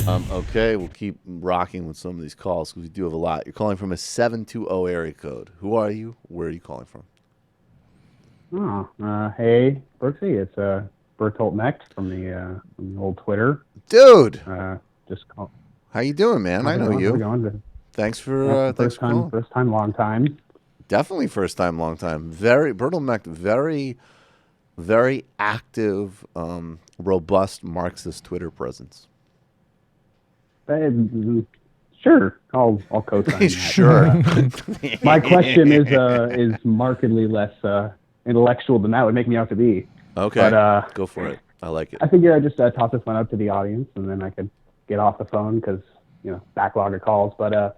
Okay, we'll keep rocking with some of these calls because we do have a lot. You're calling from a 720 area code. Who are you? Where are you calling from? Hey, Brooksy, it's Bertolt Mecht from the old Twitter. Dude! Just call. How you doing, man? I know you. How's it going? Thanks for calling. First time, long time. Definitely first time, long time. Bertolt Mecht, very, very active, robust Marxist Twitter presence. Sure, I'll co-sign that. Sure. My question is markedly less intellectual than that would make me out to be. Okay, but, go for it. I like it. I figured I'd just toss this one out to the audience, and then I could get off the phone because, backlog of calls. But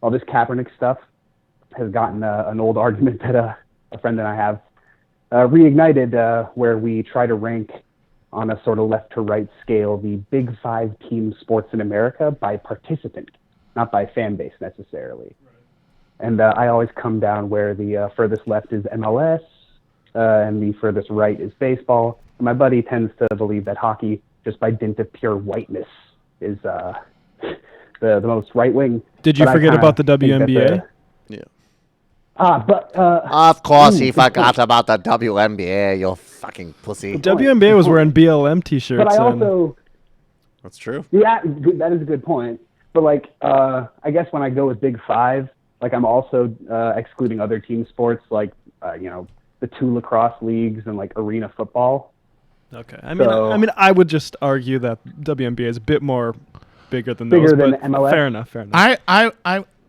all this Kaepernick stuff has gotten an old argument that a friend and I have reignited where we try to rank on a sort of left to right scale the big 5 team sports in America by participant, not by fan base necessarily. Right. And I always come down where the furthest left is MLS and the furthest right is baseball. And my buddy tends to believe that hockey, just by dint of pure whiteness, is the most right wing. Did you forget about the WNBA? Yeah. Of course he forgot about the WNBA, you fucking pussy. The WNBA was wearing BLM t-shirts. But I also... That's true. Yeah, that is a good point. But, I guess when I go with Big 5, I'm also excluding other team sports, the 2 lacrosse leagues and, arena football. Okay. I mean, I would just argue that WNBA is a bit more bigger than those, than but MLS? Fair enough.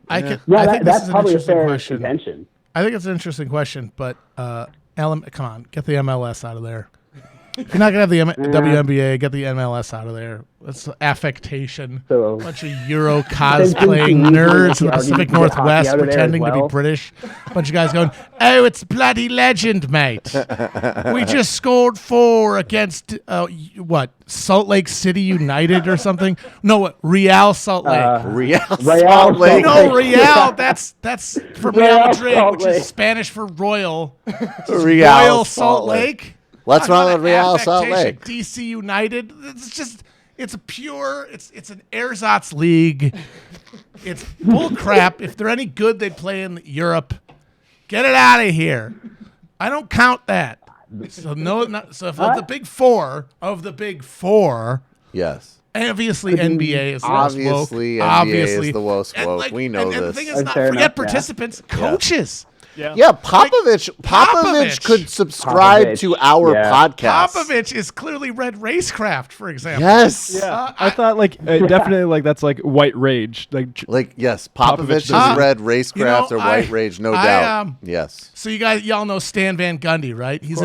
I think that's this is an probably a interesting fair question. contention. I think it's an interesting question, but Alan, come on, get the MLS out of there. If you're not gonna have the WNBA, get the MLS out of there. It's affectation. So, bunch of Euro cosplaying nerds in the Pacific Northwest pretending to be British. Bunch of guys going, "Oh, it's bloody legend, mate. We just scored 4 against Salt Lake City United or something? No, what? Real Salt Lake. Real Salt Lake. No, Real. That's for Real Madrid, Salt which Lake. is Spanish for royal. Royal Salt Lake. What's wrong with Real Salt Lake? DC United. It's an ersatz league. It's bull crap. If they're any good, they'd play in Europe. Get it out of here. I don't count that. So if of the big four, yes. Obviously, NBA is the most woke. Obviously, NBA is the most woke. We know this. And the thing is, forget participants, coaches. Yeah, Popovich could subscribe to our podcast. Popovich is clearly read racecraft, for example. Yes. Yeah, I thought definitely that's white rage. Yes, Popovich has read racecraft or white rage, no doubt. Yes. So y'all know Stan Van Gundy, right? He's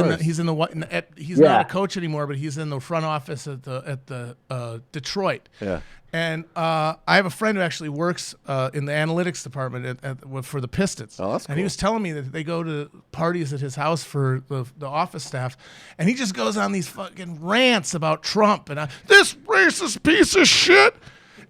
not a coach anymore, but he's in the front office at the Detroit. Yeah. And I have a friend who actually works in the analytics department for the Pistons. Oh, that's cool. And he was telling me that they go to parties at his house for the office staff, and he just goes on these fucking rants about Trump and this racist piece of shit.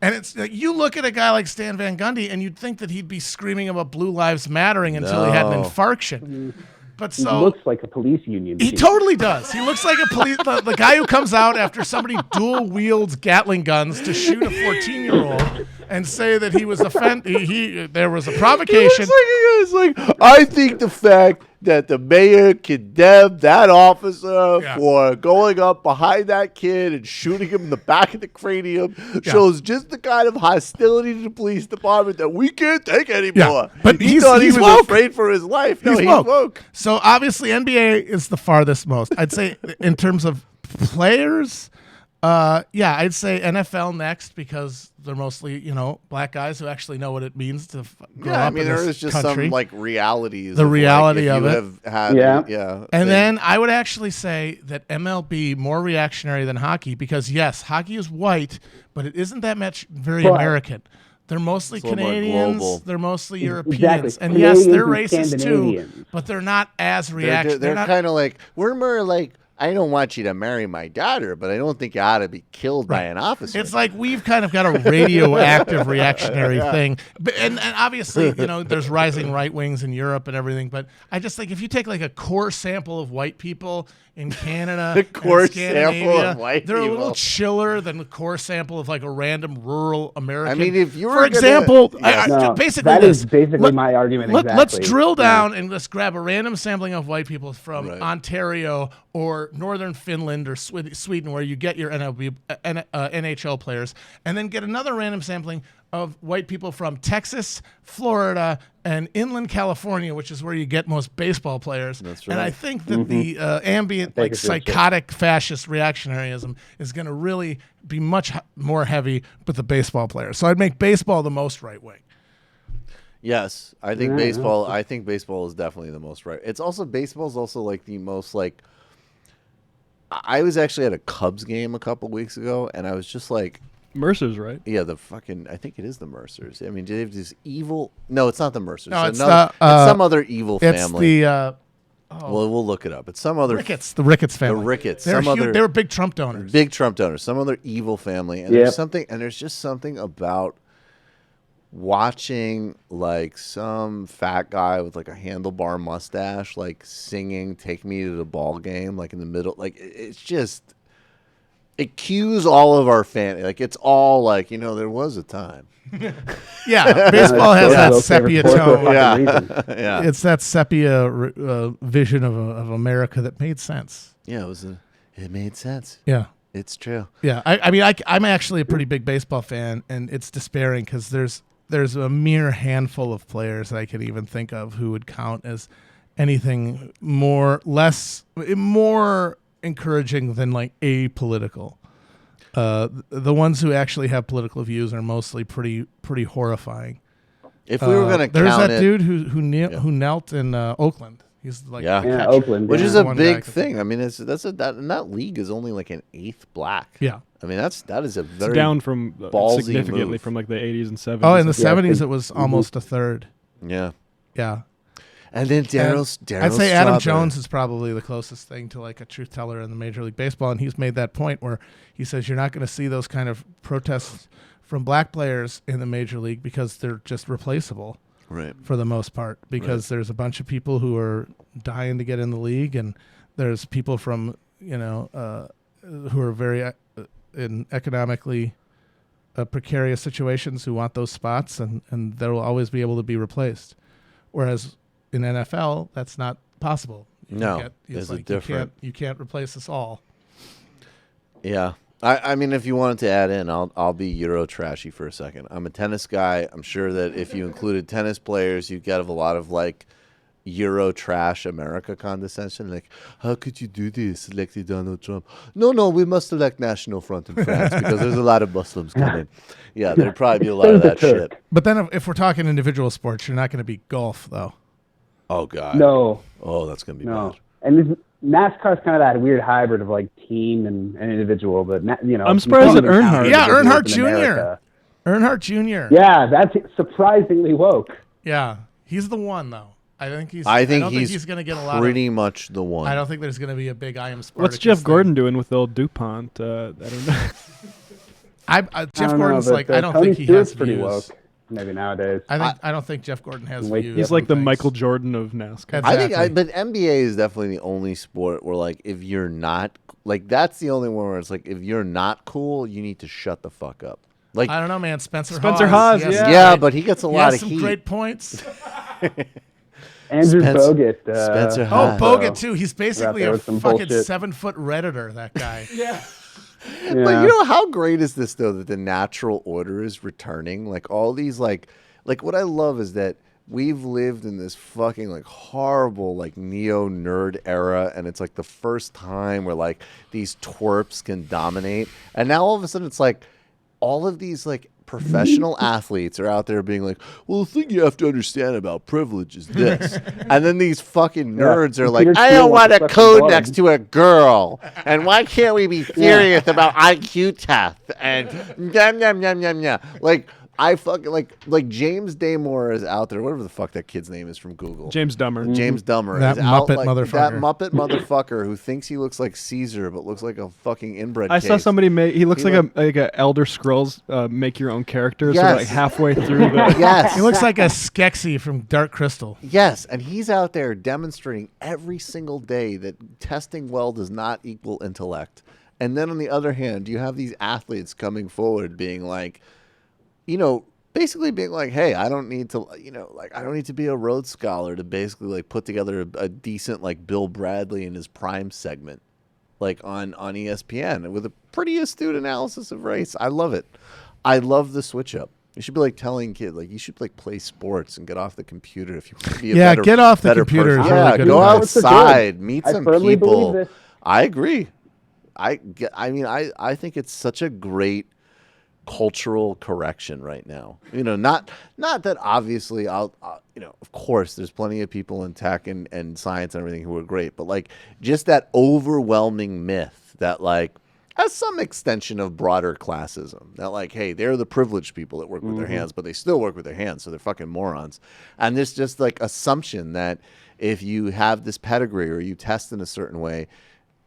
And it's like, you look at a guy like Stan Van Gundy, and you'd think that he'd be screaming about Blue Lives Mattering until he had an infarction. But he looks like a police union. He totally does. He looks like a police. The guy who comes out after somebody dual wields Gatling guns to shoot a 14-year-old and say that he was there was a provocation. He was like, I think the fact that the mayor condemned that officer for going up behind that kid and shooting him in the back of the cranium shows just the kind of hostility to the police department that we can't take anymore. Yeah. But he thought he was woke. Afraid for his life. No, he's woke. So obviously NBA is the farthest most. I'd say in terms of players, I'd say NFL next because they're mostly, black guys who actually know what it means to grow up in this there is just country. some realities. The reality of it. And then I would actually say that MLB more reactionary than hockey because yes, hockey is white, but it isn't that much very American. They're mostly Canadians. They're mostly Europeans. Exactly. And Canadians yes, they're and racist too, but they're not as reactionary. They're kind of we're more I don't want you to marry my daughter, but I don't think you ought to be killed by an officer. It's like we've kind of got a radioactive reactionary thing. And obviously, there's rising right wings in Europe and everything. But I just think if you take like a core sample of white people in Canada, the core and sample of white they're people. a little chiller than the core sample of like a random rural American. I mean, if you were for example, basically that is basically my argument. Let's drill down and let's grab a random sampling of white people from Ontario or northern Finland or Sweden, where you get your NHL players, and then get another random sampling of white people from Texas, Florida, and inland California, which is where you get most baseball players. That's right. And I think that the ambient, like psychotic fascist reactionaryism is going to really be much more heavy with the baseball players. So I'd make baseball the most right wing. Yes, I think baseball. I think baseball is definitely the most right. It's also baseball's also like the most like. I was actually at a Cubs game a couple weeks ago, and I was just like, Mercer's, right? yeah, I think it is the Mercers. I mean, do they have this evil? No, it's not the Mercers. No, it's it's some other evil It's family. the Well, we'll look it up. It's some other Ricketts, the Ricketts family. The Ricketts. They Some other were big Trump donors. big Trump donors. Some other evil family, and there's just something about watching like some fat guy with like a handlebar mustache like singing "Take Me to the Ball Game" like in the middle. Like it's just it cues all of our fan. Like it's all like there was a time. Yeah, baseball has that sepia tone. Yeah. It's that sepia vision of America that made sense. Yeah, it made sense. Yeah, it's true. Yeah, I mean, I'm actually a pretty big baseball fan, and it's despairing because there's a mere handful of players that I could even think of who would count as anything more encouraging than like apolitical. The ones who actually have political views are mostly pretty horrifying. If we were going to count there's that dude who knelt in Oakland. He's like Oakland, which is a big thing. I mean, that league is only like an eighth black. Yeah. I mean, that is a very down from ballsy significantly move. from like the 80s and 70s. Oh, in the 70s it was almost a third. Yeah. Yeah. And then Darryl I'd say Adam Jones is probably the closest thing to like a truth teller in the Major League Baseball, and he's made that point where he says you're not going to see those kind of protests from black players in the Major League because they're just replaceable. Right. For the most part, because there's a bunch of people who are dying to get in the league, and there's people from who are very in economically precarious situations who want those spots, and they'll always be able to be replaced. Whereas in NFL, that's not possible. It's like different. You can't replace us all. Yeah. I mean, if you wanted to add in, I'll be Euro trashy for a second. I'm a tennis guy. I'm sure that if you included tennis players, you'd get a lot of like Euro trash America condescension. Like, how could you do this, elected Donald Trump? No, we must elect National Front in France because there's a lot of Muslims coming. Yeah, there'd probably be a lot of that shit. But then if we're talking individual sports, you're not going to be golf, though. Oh, God. No. Oh, that's going to be bad. And NASCAR's kind of that weird hybrid of like team and individual, but I'm surprised at Earnhardt. Yeah, Earnhardt Jr. Earnhardt Jr. Yeah, that's surprisingly woke. Yeah, he's the one though. I think he's going to get a lot. Pretty much the one. I don't think there's going to be a big I am Spartacus. What's Jeff Gordon doing with the old DuPont? I don't know. Jeff Gordon's like I don't think he has pretty views. Woke. Maybe nowadays. I don't think Jeff Gordon has views. He's like the Michael Jordan of NASCAR. Exactly. But NBA is definitely the only sport where like if you're not like that's the only one where it's like if you're not cool, you need to shut the fuck up. Like I don't know, man. Spencer Haas, yeah, but he gets a lot of some heat. Great points. Andrew Bogut. Spencer Haas. Bogut too. He's basically a fucking bullshit. 7-foot Redditor. That guy. Yeah. But you know how great is this though that the natural order is returning? Like all these like what I love is that we've lived in this fucking like horrible like neo nerd era, and it's like the first time where like these twerps can dominate, and now all of a sudden it's like all of these like professional athletes are out there being like, well, the thing you have to understand about privilege is this. And then these fucking nerds are like, I don't want a code next to a girl. And why can't we be serious about IQ tests? And yum, yum, yum, yum, yum. Like, I fucking like James Damore is out there. Whatever the fuck that kid's name is from Google. James Dummer. James Dummer. That is out, Muppet like, motherfucker. That Muppet motherfucker who thinks he looks like Caesar but looks like a fucking inbred. I saw case. somebody make. He looks like a Elder Scrolls make your own character. Yes. So like halfway through the. Yes. He looks like a Skeksis from Dark Crystal. Yes, and he's out there demonstrating every single day that testing well does not equal intellect. And then on the other hand, you have these athletes coming forward being like, basically being like, hey, I don't need to, I don't need to be a Rhodes Scholar to basically like put together a decent like Bill Bradley in his prime segment, like on ESPN with a pretty astute analysis of race. I love it. I love the switch up. You should be like telling kids, like you should like play sports and get off the computer if you want to be a better, get off the better computer. person. Is really Yeah, good go advice. outside, meet some firmly believe people. this. I agree. I think it's such a great cultural correction right now. Not that obviously of course there's plenty of people in tech and science and everything who are great, but like just that overwhelming myth that like has some extension of broader classism that like, hey, they're the privileged people that work with their hands, but they still work with their hands, so they're fucking morons. And there's just like assumption that if you have this pedigree or you test in a certain way,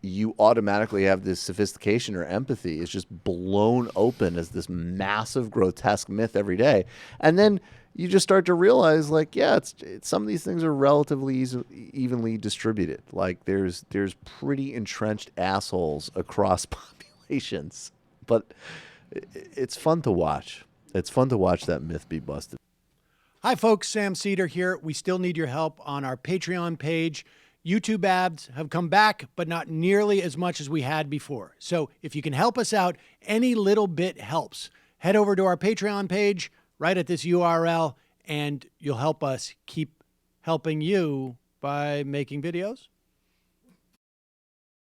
you automatically have this sophistication or empathy is just blown open as this massive grotesque myth every day. And then you just start to realize like, yeah, it's some of these things are relatively evenly distributed. Like there's pretty entrenched assholes across populations, but it's fun to watch. It's fun to watch that myth be busted. Hi folks, Sam Seder here. We still need your help on our Patreon page. YouTube ads have come back, but not nearly as much as we had before. So if you can help us out, any little bit helps. Head over to our Patreon page right at this URL, and you'll help us keep helping you by making videos